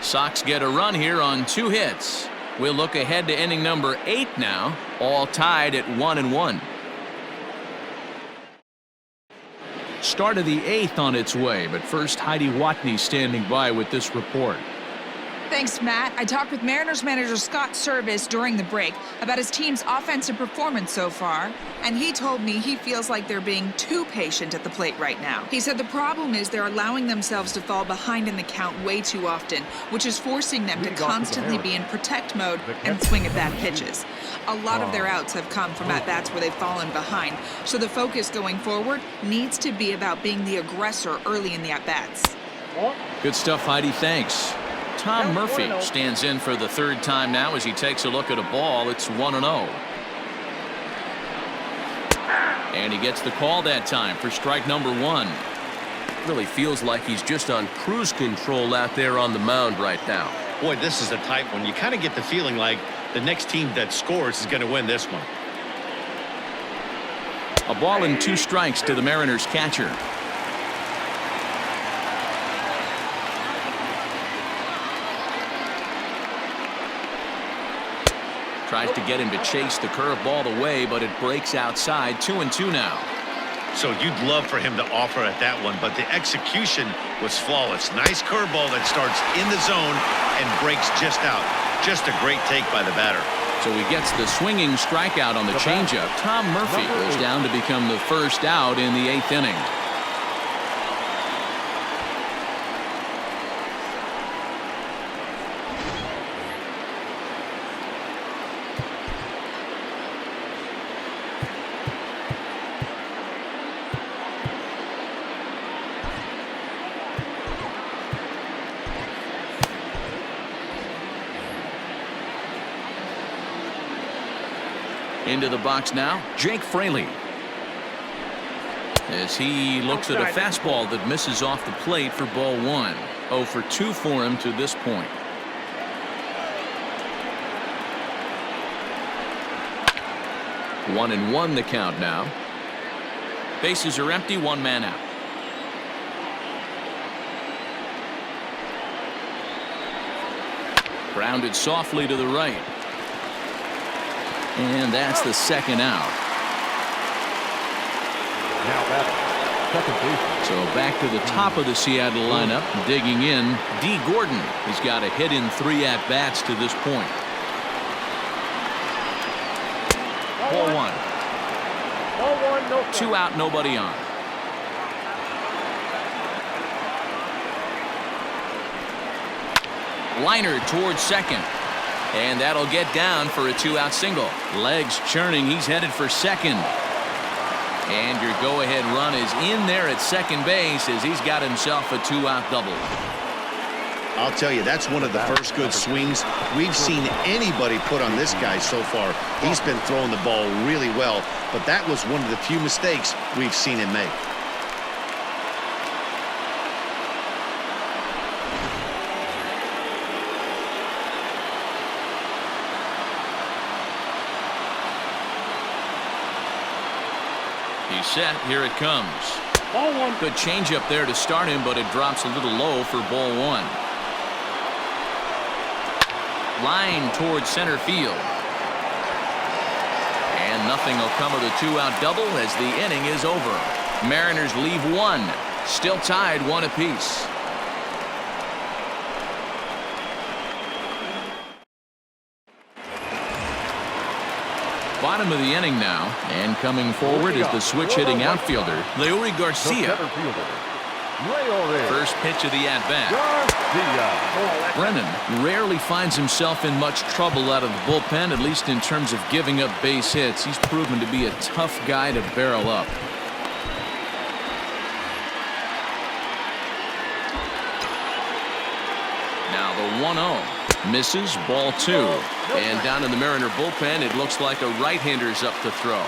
Sox get a run here on 2 hits. We'll look ahead to inning number 8 now, all tied at 1-1. Start of the 8th on its way, but first Heidi Watney standing by with this report. Thanks, Matt. I talked with Mariners manager Scott Service during the break about his team's offensive performance so far, and he told me he feels like they're being too patient at the plate right now. He said the problem is they're allowing themselves to fall behind in the count way too often, which is forcing them to constantly be in protect mode and swing at bad pitches. A lot of their outs have come from at-bats where they've fallen behind, so the focus going forward needs to be about being the aggressor early in the at-bats. Good stuff, Heidi. Thanks. Tom Murphy stands in for the 3rd time now as he takes a look at a ball. It's 1-0. And he gets the call that time for strike number 1. Really feels like he's just on cruise control out there on the mound right now. Boy, this is a tight one. You kind of get the feeling like the next team that scores is going to win this one. A ball and 2 strikes to the Mariners catcher. Tries to get him to chase the curveball away, but it breaks outside. 2-2 now. So you'd love for him to offer at that one, but the execution was flawless. Nice curveball that starts in the zone and breaks just out. Just a great take by the batter. So he gets the swinging strikeout on the changeup. Tom Murphy goes down to become the first out in the 8th inning. Into the box now, Jake Fraley. As he looks at a fastball that misses off the plate for ball 1. 0 for 2 for him to this point. One and 1 the count now. Bases are empty, 1 man out. Grounded softly to the right. And that's the 2nd out. Now second base. So back to the top of the Seattle lineup, digging in, D. Gordon. He's got a hit in 3 at-bats to this point. Ball 1. 2 out, nobody on. Liner towards second. And that'll get down for a 2-out single. Legs churning. He's headed for second. And your go-ahead run is in there at second base as he's got himself a 2-out double. I'll tell you, that's one of the first good swings we've seen anybody put on this guy so far. He's been throwing the ball really well, but that was one of the few mistakes we've seen him make. He's set. Here it comes. Ball 1. Good changeup there to start him, but it drops a little low for ball 1. Line towards center field. And nothing will come of the 2-out double as the inning is over. Mariners leave 1. Still tied 1 apiece. Bottom of the inning now, and coming forward is the switch-hitting outfielder, Leury Garcia. First pitch of the at-bat. Brennan rarely finds himself in much trouble out of the bullpen, at least in terms of giving up base hits. He's proven to be a tough guy to barrel up. Now the 1-0. Misses, ball 2. And down in the Mariner bullpen, it looks like a right-hander's up to throw.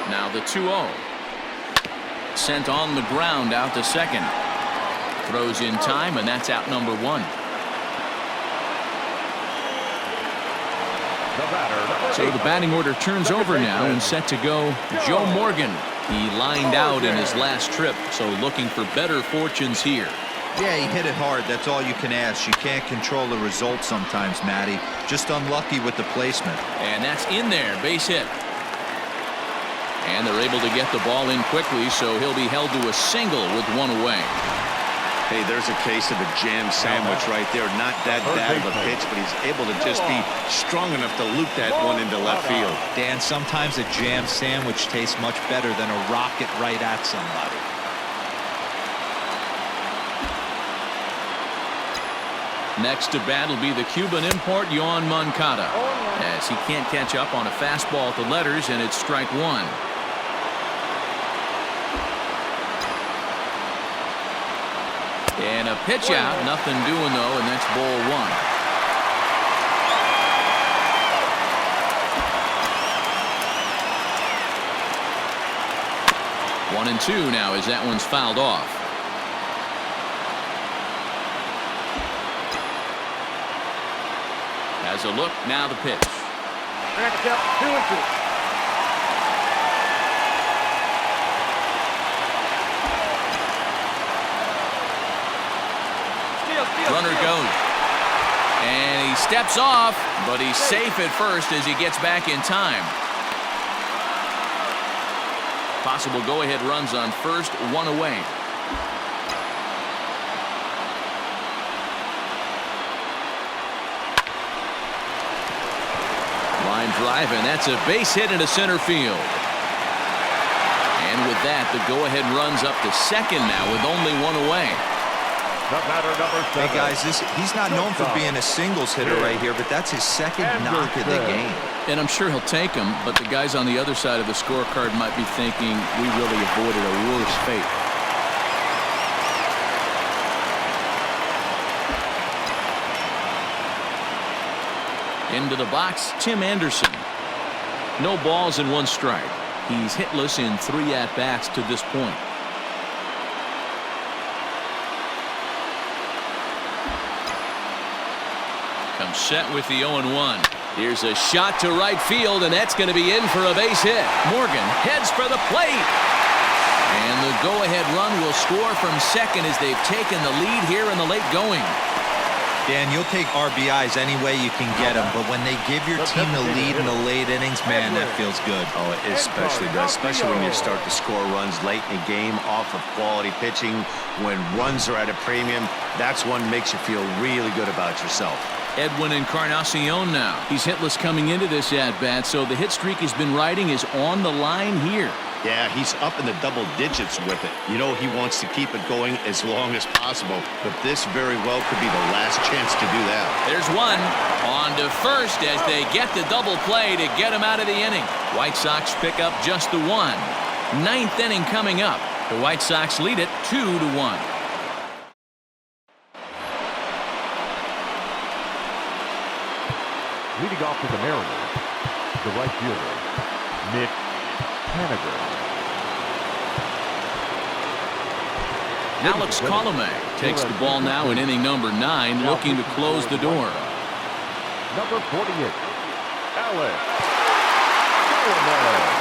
Now the 2-0. Sent on the ground out to second. Throws in time, and that's out number 1. The batter, So the batting order turns over now and set to go Joe Morgan. He lined out in his last trip, so looking for better fortunes here. Yeah, he hit it hard. That's all you can ask. You can't control the result sometimes, Matty. Just unlucky with the placement. And that's in there, base hit. And they're able to get the ball in quickly, so he'll be held to a single with one away. Hey, there's a case of a jam sandwich right there. Not that bad of a pitch, but he's able to just be strong enough to loop that one into left field. Dan, sometimes a jam sandwich tastes much better than a rocket right at somebody. Next to bat will be the Cuban import, Yoan Moncada, as he can't catch up on a fastball at the letters, and it's strike one. And a pitch out, nothing doing though, and that's ball one. One and two now as that one's fouled off. Has a look, now the pitch. Next up, 2-2. Runner goes. And he steps off, but he's safe at first as he gets back in time. Possible go-ahead runs on first, one away. Line drive, and that's a base hit into center field. And with that, the go-ahead runs up to second now with only one away. Hey guys, he's not known for being a singles hitter right here, but that's his second knock of the game. And I'm sure he'll take him, but the guys on the other side of the scorecard might be thinking we really avoided a worse fate. Into the box, Tim Anderson. No balls and one strike. He's hitless in 3 at-bats to this point. Comes set with the 0-1. Here's a shot to right field, and that's going to be in for a base hit. Morgan heads for the plate. And the go-ahead run will score from second as they've taken the lead here in the late going. Dan, you'll take RBIs any way you can get them, but when they give your team the lead in the late innings, man, that feels good. Oh, it especially does, especially when you start to score runs late in the game off of quality pitching. When runs are at a premium, that's one makes you feel really good about yourself. Edwin Encarnacion now. He's hitless coming into this at-bat, so the hit streak he's been riding is on the line here. Yeah, he's up in the double digits with it. You know he wants to keep it going as long as possible, but this very well could be the last chance to do that. There's one. On to first as they get the double play to get him out of the inning. White Sox pick up just the one. 9th inning coming up. The White Sox lead it 2-1. Leading off to the Mariners, the right fielder, Nick Haniger. Alex Colomé takes the ball now in inning number 9, looking to close the door. Number 48, Alex Colomé.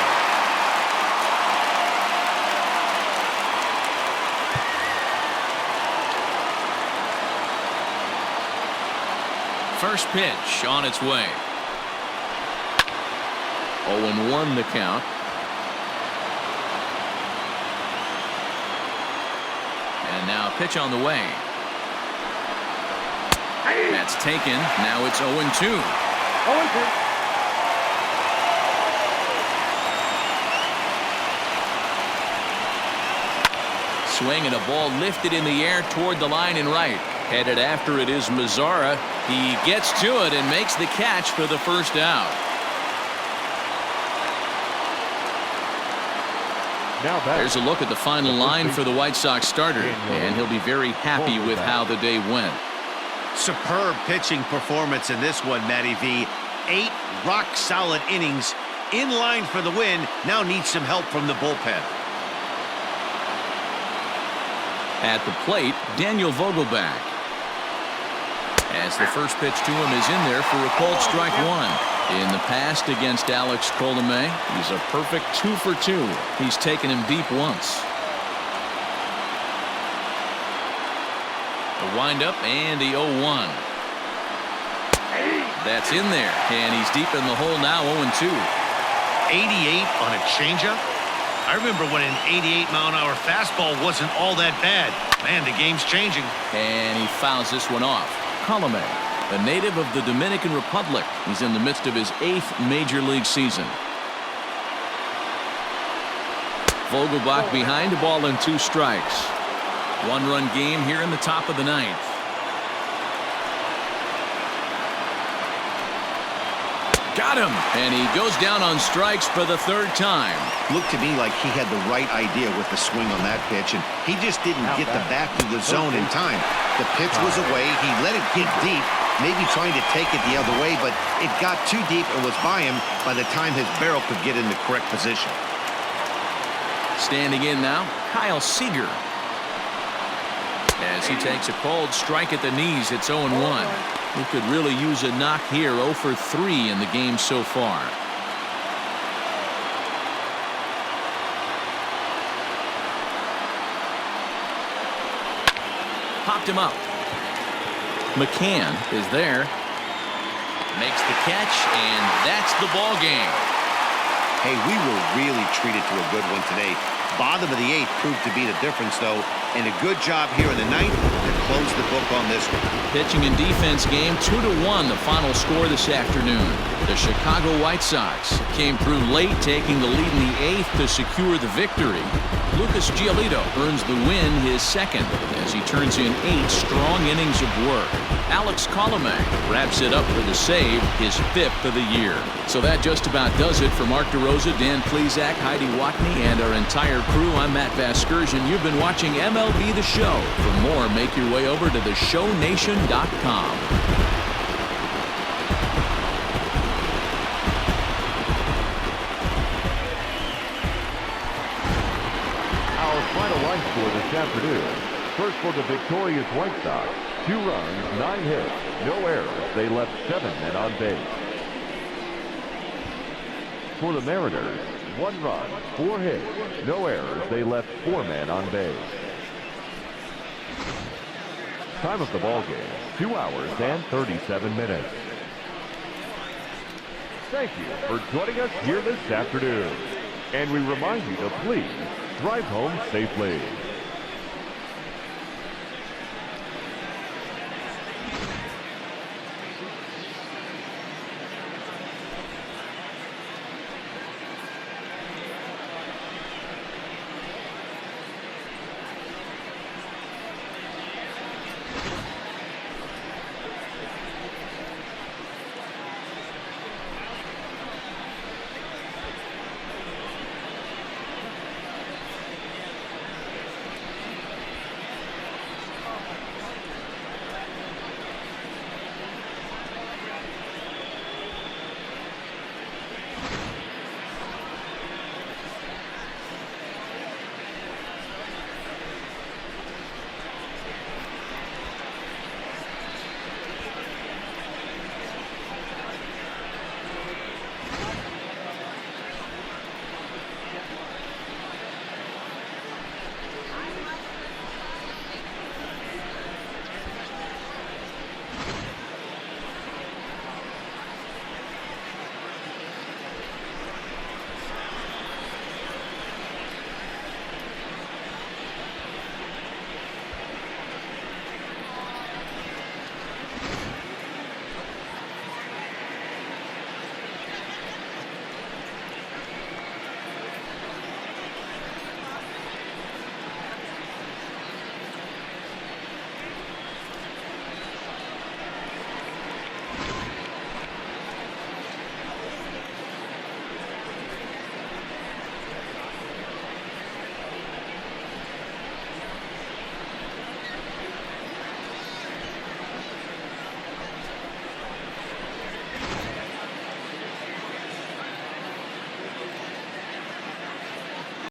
First pitch on its way. 0-1 the count. And now a pitch on the way. That's taken. Now it's 0-2. 0-2. Swing and a ball lifted in the air toward the line and right. Headed after it is Mazzara. He gets to it and makes the catch for the first out. There's a look at the final line for the White Sox starter, and he'll be very happy with how the day went. Superb pitching performance in this one, Matty V. 8 rock-solid innings, in line for the win, now needs some help from the bullpen. At the plate, Daniel Vogelbach. As the first pitch to him is in there for a called strike one. In the past against Alex Colomé, he's a perfect 2 for 2. He's taken him deep once. The windup and the 0-1. That's in there, and he's deep in the hole now, 0-2. 88 on a changeup? I remember when an 88-mile-an-hour fastball wasn't all that bad. Man, the game's changing. And he fouls this one off. Colomé, a native of the Dominican Republic. He's in the midst of his 8th Major League season. Vogelbach behind, a ball and 2 strikes. 1-run game here in the top of the 9th. Got him, and he goes down on strikes for the 3rd time. Looked to me like he had the right idea with the swing on that pitch, and he just didn't get the bat to the zone in time. The pitch was away. He let it get deep, maybe trying to take it the other way, but it got too deep and was by him by the time his barrel could get in the correct position. Standing in now, Kyle Seager. As he takes a cold strike at the knees, it's 0-1. He could really use a knock here. 0 for 3 in the game so far. Popped him up. McCann is there. Makes the catch, and that's the ball game. Hey, we were really treated to a good one today. Bottom of the 8th proved to be the difference, though, and a good job here in the 9th to close the book on this one. Pitching and defense game, 2-1, the final score this afternoon. The Chicago White Sox came through late, taking the lead in the 8th to secure the victory. Lucas Giolito earns the win, his 2nd, as he turns in 8 strong innings of work. Alex Colomé wraps it up for the save, his 5th of the year. So that just about does it for Mark DeRosa, Dan Plesac, Heidi Watney, and our entire crew. I'm Matt Vasgersian. You've been watching MLB The Show. For more, make your way over to theshownation.com. Our final line score this afternoon. First for the victorious White Sox. 2 runs, 9 hits, no errors. They left 7 men on base. For the Mariners, 1 run, 4 hits, no errors. They left 4 men on base. Time of the ball game, 2 hours and 37 minutes. Thank you for joining us here this afternoon. And we remind you to please drive home safely.